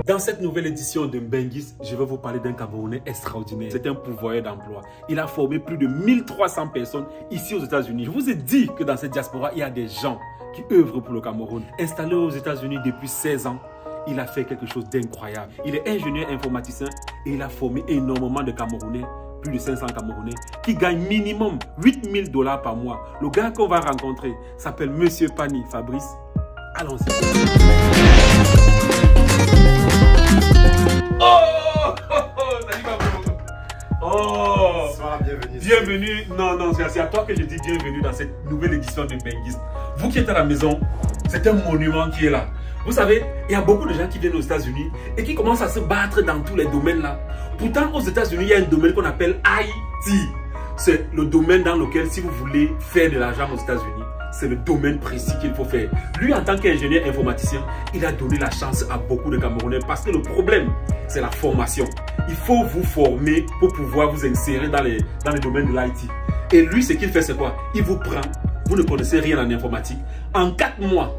Dans cette nouvelle édition de Mbenguis, je vais vous parler d'un Camerounais extraordinaire. C'est un pourvoyeur d'emploi. Il a formé plus de 1300 personnes ici aux États-Unis. Je vous ai dit que dans cette diaspora, il y a des gens qui œuvrent pour le Cameroun. Installé aux États-Unis depuis 16 ans, il a fait quelque chose d'incroyable. Il est ingénieur informaticien et il a formé énormément de Camerounais, plus de 500 Camerounais, qui gagnent minimum 8 000 $ par mois. Le gars qu'on va rencontrer s'appelle Monsieur Pani Fabrice. Allons-y. Salut Pablo. Bonsoir, bienvenue. Bienvenue. Non, c'est à toi que je dis bienvenue dans cette nouvelle édition de Mbenguis. Vous qui êtes à la maison, c'est un monument qui est là. Vous savez, il y a beaucoup de gens qui viennent aux États-Unis et qui commencent à se battre dans tous les domaines là. Pourtant, aux États-Unis, il y a un domaine qu'on appelle IT. C'est le domaine dans lequel, si vous voulez faire de l'argent aux États-Unis, c'est le domaine précis qu'il faut faire. Lui, en tant qu'ingénieur informaticien, il a donné la chance à beaucoup de Camerounais parce que le problème, c'est la formation. Il faut vous former pour pouvoir vous insérer dans le domaine de l'IT. Et lui, ce qu'il fait, c'est quoi? Il vous prend, vous ne connaissez rien en informatique. En 4 mois,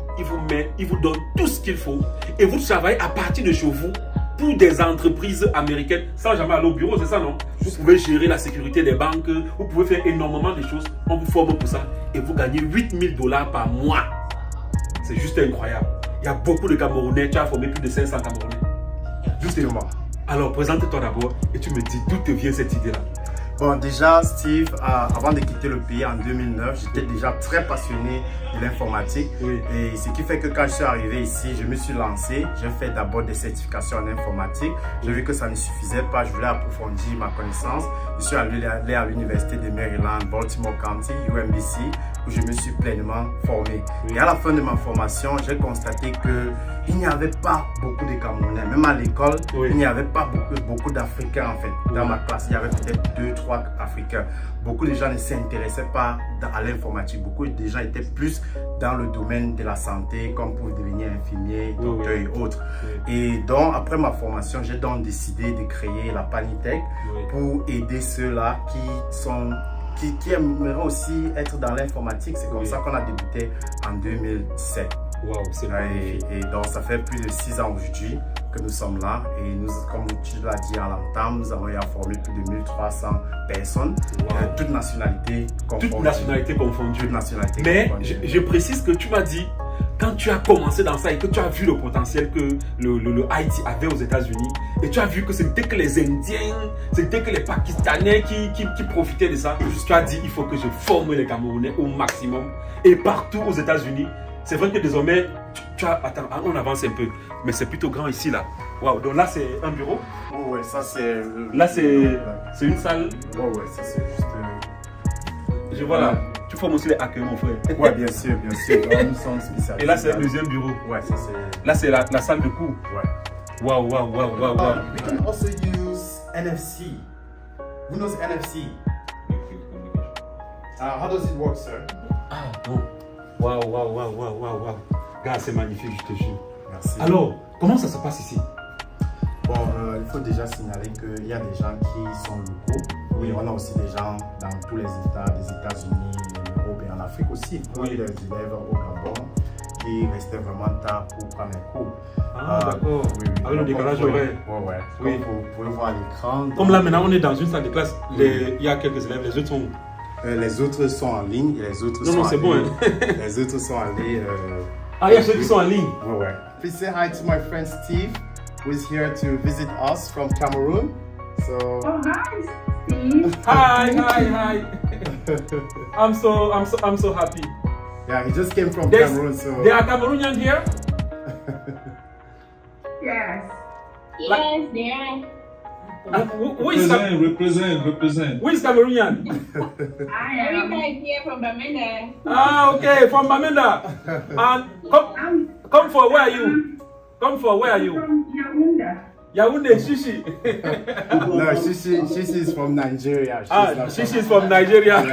il vous donne tout ce qu'il faut et vous travaillez à partir de chez vous pour des entreprises américaines sans jamais aller au bureau, c'est ça, non? Vous pouvez gérer la sécurité des banques, vous pouvez faire énormément de choses, on vous forme pour ça et vous gagnez 8 000 $ par mois. C'est juste incroyable. Il y a beaucoup de Camerounais, tu as formé plus de 500 Camerounais. Justement. Alors, présente-toi d'abord et tu me dis d'où te vient cette idée-là. Bon, déjà, Steve, avant de quitter le pays en 2009, j'étais déjà très passionné de l'informatique. Oui. Et ce qui fait que quand je suis arrivé ici, je me suis lancé. J'ai fait d'abord des certifications en informatique. J'ai vu que ça ne suffisait pas. Je voulais approfondir ma connaissance. Je suis allé à l'université de Maryland, Baltimore County, UMBC, où je me suis pleinement formé. Oui. Et à la fin de ma formation, j'ai constaté qu'il n'y avait pas beaucoup de Camerounais. Même à l'école, oui, il n'y avait pas beaucoup d'Africains en fait. Dans ma classe, il y avait peut-être 2-3 Africains. Beaucoup de gens ne s'intéressaient pas à l'informatique. Beaucoup de gens étaient plus dans le domaine de la santé, comme pour devenir infirmier, docteur et autres. Oui. Et donc, après ma formation, j'ai donc décidé de créer la Panitech pour aider ceux-là qui aimeraient aussi être dans l'informatique. C'est comme ça qu'on a débuté en 2017. Wow, c'est magnifique. Et donc, ça fait plus de 6 ans aujourd'hui que nous sommes là. Et nous, comme tu l'as dit à l'entame, nous avons formé plus de 1300 personnes, toutes nationalités confondues. Toutes nationalités confondues. Toutes nationalités Mais confondues. Je précise que tu m'as dit, quand tu as commencé dans ça et que tu as vu le potentiel que le IT avait aux États-Unis, et tu as vu que ce n'était que les Indiens, ce n'était que les Pakistanais qui profitaient de ça, tu as dit, il faut que je forme les Camerounais au maximum. Et partout aux États-Unis, c'est vrai que désormais, tu as... Attends, on avance un peu. Mais c'est plutôt grand ici, là. Waouh, donc là, c'est un bureau. Oh, ouais, ça, c'est... Là, c'est une salle. Oh, ouais, ça, c'est juste... Je vois là. Tu formes aussi les hackers, mon frère. Ouais, bien sûr, bien sûr. Nous sommes spécialisés. Et là, c'est le deuxième bureau. Ouais, ça, c'est... Là, c'est la salle de cours. Ouais. Waouh. We can also use NFC. Who knows NFC? How does it work, sir? Ah, bon. Waouh. Gars, c'est magnifique, je te jure. Merci. Alors, comment ça se passe ici? Bon, il faut déjà signaler qu'il y a des gens qui sont locaux. Oui, on a aussi des gens dans tous les États, des États-Unis, en Europe et en Afrique aussi. Oui, des élèves au Gabon qui restaient vraiment tard pour prendre les cours. Ah, d'accord. Oui. Avec le décalage horaire. Ouais. Oui. Comme vous pouvez voir à l'écran. Comme là, maintenant, on est dans une salle de classe. Il y a quelques élèves, les autres sont... Les autres sont en ligne et les autres sont non, c'est bon. Hein. Les autres sont allés... Ah, il y a ceux qui sont en ligne. Ouais. Please say hi to my friend Steve, who is here to visit us from Cameroon. So... Oh, hi, Steve. Hi. I'm so happy. Yeah, he just came from Cameroon, so... There are Cameroonians here? Yes. Yes, they are. Who is Represent. Who is Cameroonian? I am. Everybody here from Bamenda. Ah, okay, from Bamenda. And come for where are you? From Yaoundé. Yaoundé, Shishi. No, Shishi is from Nigeria. Shishi is from Nigeria.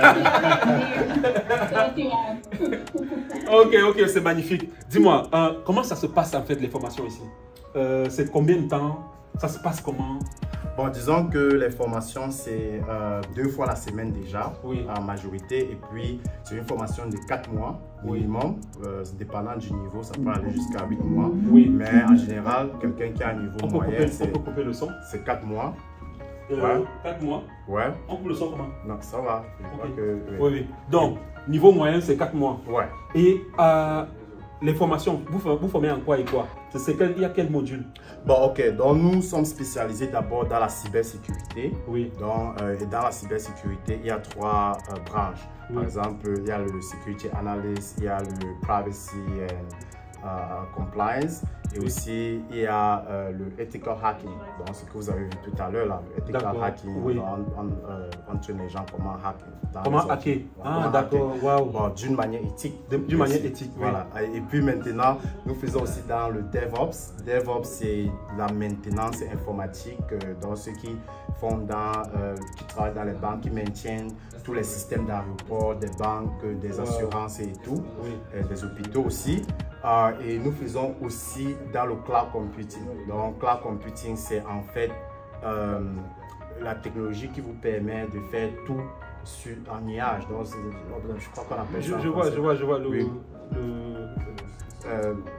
Ok, c'est magnifique. Dis-moi, comment ça se passe en fait les formations ici? C'est combien de temps? Ça se passe comment? Bon, disons que les formations, c'est 2 fois la semaine déjà, Oui. en majorité. Et puis, c'est une formation de 4 mois minimum. Dépendant du niveau, ça peut aller jusqu'à 8 mois. Oui. Mais en général, quelqu'un qui a un niveau moyen, on peut couper le son. c'est 4 mois. 4 mois. Ouais. On coupe le son comment? Donc, ça va. Je crois Ok. que, Oui, oui. Donc, niveau moyen, c'est 4 mois. Ouais. Et les formations, vous formez en quoi et quoi? Il y a quel module? Bon, ok. Donc, nous sommes spécialisés d'abord dans la cybersécurité. Oui. Donc, et dans la cybersécurité, il y a 3 branches. Oui. Par exemple, il y a le security analyst, il y a le privacy and compliance, et aussi il y a le ethical hacking. Donc, ce que vous avez vu tout à l'heure, le ethical hacking, oui. on traîne les gens comment hacker. Comment hacker? Ah, d'accord. Waouh. Bon, d'une manière éthique. D'une manière éthique, oui. Voilà. Et puis maintenant, nous faisons aussi dans le DevOps. DevOps, c'est la maintenance informatique. Donc, ceux qui font qui travaillent dans les banques, qui maintiennent tous les systèmes d'aéroport, des banques, des assurances et tout, et des hôpitaux aussi. Et nous faisons aussi dans le cloud computing. Donc, cloud computing, c'est en fait la technologie qui vous permet de faire tout en nuage. Donc, je crois qu'on appelle ça. Je vois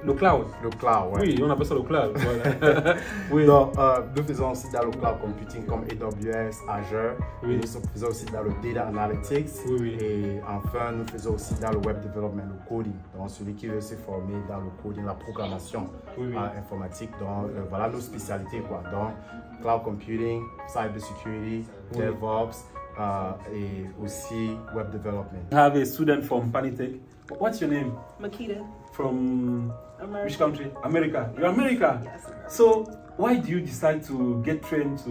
le cloud. Le cloud, ouais. Oui, on appelle ça le cloud. Voilà. Oui. Donc, nous faisons aussi dans le cloud computing comme AWS, Azure. Oui. Nous faisons aussi dans le data analytics. Oui, oui. Et enfin, nous faisons aussi dans le web development, le coding. Donc, celui qui veut se former dans le coding, la programmation informatique. Donc, voilà nos spécialités, quoi. Donc, cloud computing, cyber security, DevOps, et aussi web development. I have a student from Panitech. What's your name? Makita. From America. which country? America. You're America? Yes. So why do you decide to get trained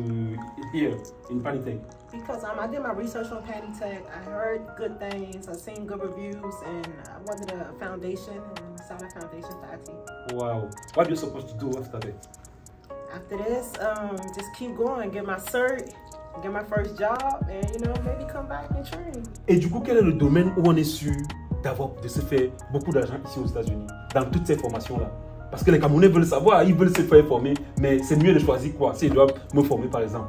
here in Panitech? Because I did my research on Panitech. I heard good things. I seen good reviews, and I wanted a foundation and started a foundation for IT. Wow. What are you supposed to do after that? After this, just keep going, get my cert, get my first job, and maybe come back and train. Et du coup, quel est le domaine où on est sûr de se faire beaucoup d'argent ici aux États-Unis dans toutes ces formations-là? Parce que les Camerounais veulent savoir, ils veulent se faire former, mais c'est mieux de choisir quoi s'ils doivent me former par exemple.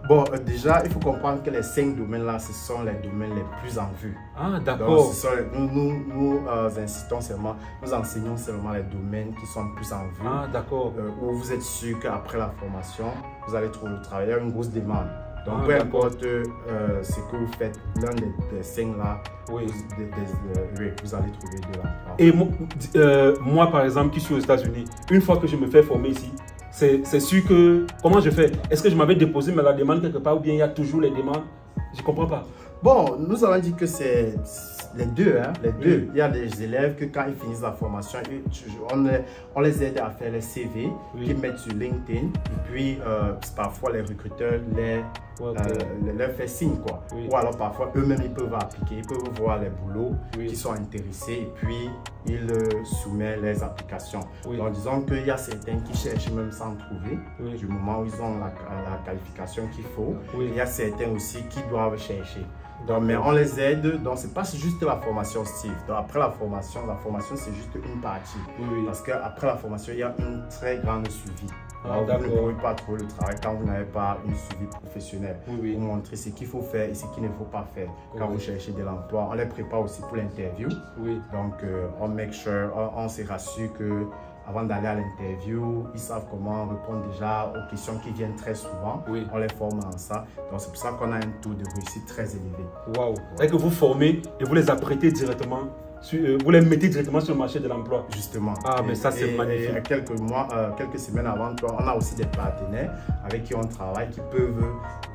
Bon, déjà, il faut comprendre que les 5 domaines-là, ce sont les domaines les plus en vue. Ah, d'accord. Nous incitons seulement, nous enseignons seulement les domaines qui sont plus en vue. Ah, d'accord. Où vous êtes sûr qu'après la formation, vous allez trouver le travail. Il y a une grosse demande. Donc, Ah, peu importe ce que vous faites, l'un des 5 là, vous allez trouver de l'emploi. Et moi, par exemple, qui suis aux États-Unis, une fois que je me fais former ici, c'est sûr que... Comment je fais? Est-ce que je m'avais déposé mais la demande quelque part ou bien il y a toujours les demandes? Je ne comprends pas. Bon, nous allons dire que c'est les deux. Hein, les deux. Il y a des élèves que quand ils finissent la formation, on les aide à faire les CV qu'ils mettent sur LinkedIn. Et puis, parfois, les recruteurs leur font signe, quoi. Ou alors, parfois, eux-mêmes, ils peuvent appliquer. Ils peuvent voir les boulots qui sont intéressés. Et puis, ils soumettent les applications. Donc, disons qu'il y a certains qui cherchent même sans trouver. Du moment où ils ont la qualification qu'il faut. Il y a certains aussi qui doivent chercher. Donc, mais on les aide. Donc, c'est pas juste la formation, Steve. Donc, après la formation c'est juste une partie. Parce qu'après la formation, il y a une très grande suivi. Vous ne pouvez pas trouver le travail quand vous n'avez pas une suivi professionnel. Pour montrer ce qu'il faut faire et ce qu'il ne faut pas faire. Quand vous cherchez de l'emploi, on les prépare aussi pour l'interview. Donc, on se rassure que avant d'aller à l'interview, ils savent comment répondre déjà aux questions qui viennent très souvent. On les forme en ça. Donc, c'est pour ça qu'on a un taux de réussite très élevé. Waouh! Et que vous formez et vous les apprêtez directement, vous les mettez directement sur le marché de l'emploi. Justement. Ah, mais ça, c'est magnifique. Et quelques semaines avant, on a aussi des partenaires avec qui on travaille qui peuvent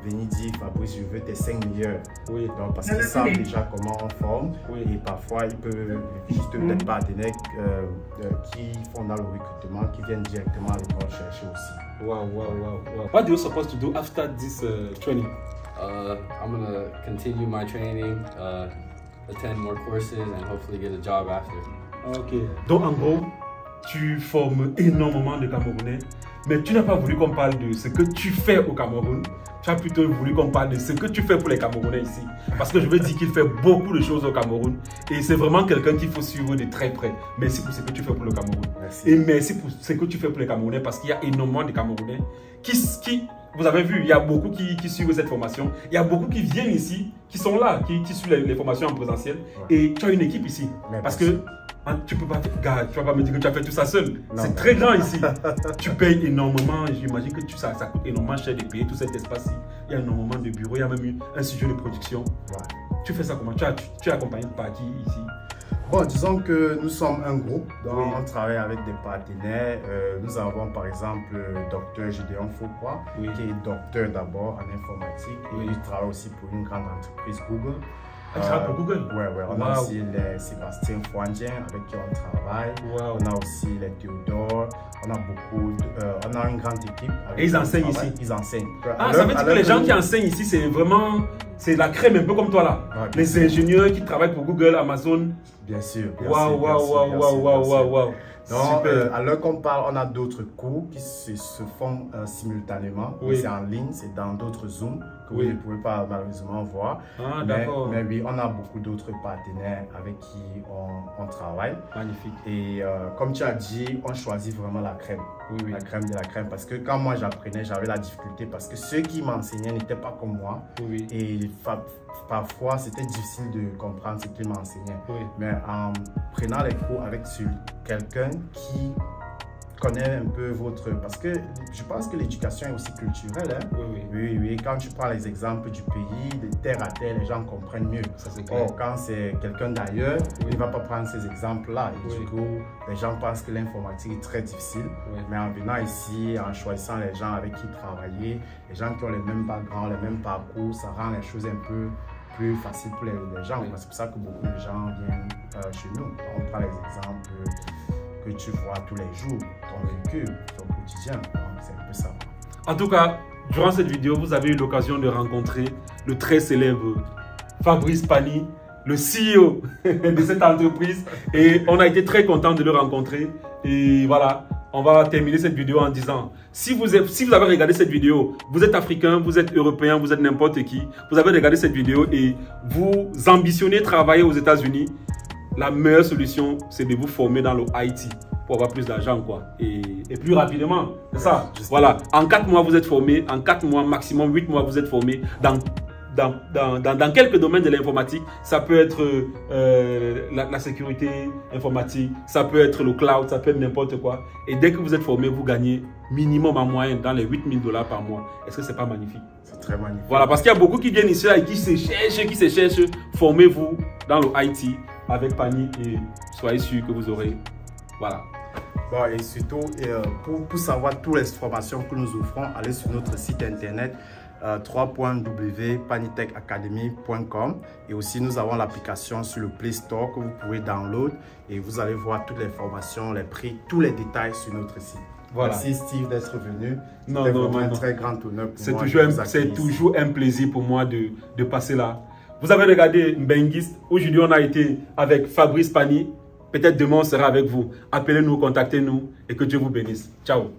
venir dire, Fabrice, je veux tes 5 meilleurs. Donc, parce qu'ils savent déjà comment on forme. Et parfois, ils peuvent juste des partenaires qui font dans le recrutement, qui viennent directement à l'école chercher aussi. Wow. What do you supposed to do after this training? I'm going to continue my training, attend more courses, and hopefully get a job after. Ok. Donc, en gros, tu formes énormément de Camerounais, mais tu n'as pas voulu qu'on parle de ce que tu fais au Cameroun. Tu as plutôt voulu qu'on parle de ce que tu fais pour les Camerounais ici. Parce que je veux dire qu'il fait beaucoup de choses au Cameroun. Et c'est vraiment quelqu'un qu'il faut suivre de très près. Merci pour ce que tu fais pour le Cameroun. Merci. Et merci pour ce que tu fais pour les Camerounais. Parce qu'il y a énormément de Camerounais qui vous avez vu, il y a beaucoup qui suivent cette formation. Il y a beaucoup qui viennent ici, qui sont là, qui suivent les formations en présentiel. Ouais. Et tu as une équipe ici. Mais parce que tu peux pas, gars, tu vas pas me dire que tu as fait tout ça seul. C'est très grand ici. Tu payes énormément. J'imagine que ça coûte énormément cher de payer tout cet espace-ci. Il y a énormément de bureaux. Il y a même un studio de production. Ouais. Tu fais ça comment? Tu es accompagné par qui ici? Bon, disons que nous sommes un groupe, donc on travaille avec des partenaires. Nous avons par exemple le docteur Gédéon Foucault, qui est docteur d'abord en informatique. Et il travaille aussi pour une grande entreprise Google. Il travaille pour Google? Ouais. On a aussi les Sébastien Fouandien avec qui on travaille. On a aussi les Théodore. On a on a une grande équipe. Et ils enseignent ici? Ils enseignent. Ça veut dire que les gens qui enseignent ici, c'est vraiment, c'est la crème, un peu comme toi là. Les ingénieurs qui travaillent pour Google, Amazon. Bien sûr. Waouh. Donc, à l'heure qu'on parle, on a d'autres cours qui se font simultanément. C'est en ligne, c'est dans d'autres Zooms que vous ne pouvez pas malheureusement voir. Mais oui, on a beaucoup d'autres partenaires avec qui on travaille. Magnifique. Et comme tu as dit, on choisit vraiment la crème. La crème de la crème. Parce que quand moi j'apprenais, j'avais la difficulté parce que ceux qui m'enseignaient n'étaient pas comme moi. Et parfois, c'était difficile de comprendre ce qu'ils m'enseignaient. Mais en prenant les cours avec quelqu'un qui connaît un peu parce que je pense que l'éducation est aussi culturelle. Hein? Oui. Quand tu prends les exemples du pays, de terre à terre, les gens comprennent mieux. Or, quand c'est quelqu'un d'ailleurs, il ne va pas prendre ces exemples-là. Et du coup, les gens pensent que l'informatique est très difficile. Mais en venant ici, en choisissant les gens avec qui travailler, les gens qui ont les mêmes backgrounds, les mêmes parcours, ça rend les choses un peu plus faciles pour les gens. C'est pour ça que beaucoup de gens viennent chez nous. On prend les exemples que tu vois tous les jours, ton vécu, ton quotidien. C'est un peu ça. En tout cas, durant cette vidéo, vous avez eu l'occasion de rencontrer le très célèbre Fabrice Pani, le CEO de cette entreprise. Et on a été très content de le rencontrer. Et voilà, on va terminer cette vidéo en disant, si vous avez regardé cette vidéo, vous êtes africain, vous êtes européen, vous êtes n'importe qui, vous avez regardé cette vidéo et vous ambitionnez travailler aux États-Unis, la meilleure solution, c'est de vous former dans le IT pour avoir plus d'argent, quoi. Et plus rapidement. C'est ça. Voilà. En 4 mois, vous êtes formé. En 4 mois, maximum 8 mois, vous êtes formé dans quelques domaines de l'informatique. Ça peut être la sécurité informatique, ça peut être le cloud, ça peut être n'importe quoi. Et dès que vous êtes formé, vous gagnez minimum en moyenne dans les 8 000 $ par mois. Est-ce que c'est pas magnifique? C'est très magnifique. Voilà, parce qu'il y a beaucoup qui viennent ici et qui se cherchent. Formez-vous dans le IT avec Pani et soyez sûr que vous aurez. Voilà. Bon, et surtout, pour savoir toutes les formations que nous offrons, allez sur notre site internet www.panitechacademy.com. Et aussi, nous avons l'application sur le Play Store que vous pouvez download et vous allez voir toutes les formations, les prix, tous les détails sur notre site. Voilà. Merci Steve d'être venu. C'est vraiment un très grand honneur pour moi. C'est toujours un plaisir pour moi de passer là. Vous avez regardé Mbenguiste. Aujourd'hui, on a été avec Fabrice Pani. Peut-être demain, on sera avec vous. Appelez-nous, contactez-nous et que Dieu vous bénisse. Ciao.